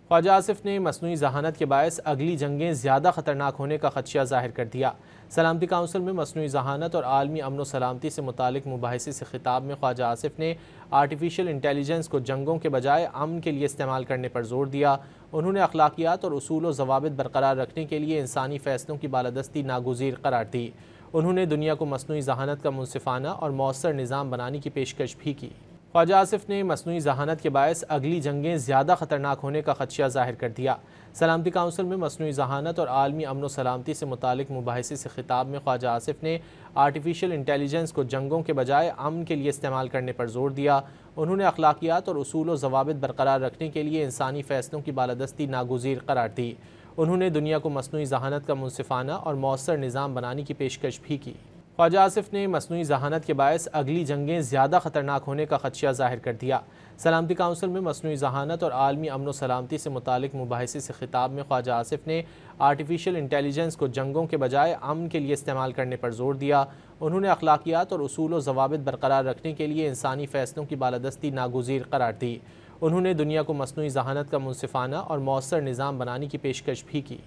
خواجہ آصف نے مصنوعی ذہانت کے باعث اگلی جنگیں زیادہ خطرناک ہونے کا خدشہ ظاہر کر دیا۔ سلامتی کونسل میں مصنوعی ذہانت اور عالمی امن و سلامتی سے متعلق مباحثے سے خطاب میں خواجہ آصف نے آرٹیفیشل انٹیلیجنس کو جنگوں کے بجائے امن کے لیے استعمال کرنے پر زور دیا۔ انہوں نے اخلاقیات اور اصول و ضوابط برقرار رکھنے کے لیے انسانی فیصلوں کی بالادستی ناگزیر قرار دی۔ انہوں نے دنیا کو مصنوعی ذہانت کا منصفانہ اور مؤثر نظام بنانے کی پیشکش بھی کی۔ خواجہ آصف نے مصنوعی ذہانت کے باعث اگلی جنگیں زیادہ خطرناک ہونے کا خدشہ ظاہر کر دیا۔ سلامتی کونسل میں مصنوعی ذہانت اور عالمی امن و سلامتی سے متعلق مباحثے سے خطاب میں خواجہ آصف نے آرٹیفیشل انٹیلیجنس کو جنگوں کے بجائے امن کے لیے استعمال کرنے پر زور دیا۔ انہوں نے اخلاقیات اور اصول و ضوابط برقرار رکھنے کے لیے انسانی فیصلوں کی بالادستی ناگزیر قرار دی۔ انہوں نے دنیا کو مصنوعی ذہانت کا منصفانہ اور مؤثر نظام بنانے کی پیشکش بھی کی۔ خواجہ آصف نے مصنوعی ذہانت کے باعث اگلی جنگیں زیادہ خطرناک ہونے کا خدشہ ظاہر کر دیا۔ سلامتی کونسل میں مصنوعی ذہانت اور عالمی امن و سلامتی سے متعلق مباحثے سے خطاب میں خواجہ آصف نے آرٹیفیشل انٹیلیجنس کو جنگوں کے بجائے امن کے لیے استعمال کرنے پر زور دیا۔ انہوں نے اخلاقیات اور اصول و ضوابط برقرار رکھنے کے لیے انسانی فیصلوں کی بالادستی ناگزیر قرار دی۔ انہوں نے دنیا کو مصنوعی ذہانت کا منصفانہ اور مؤثر نظام بنانے کی پیشکش بھی کی۔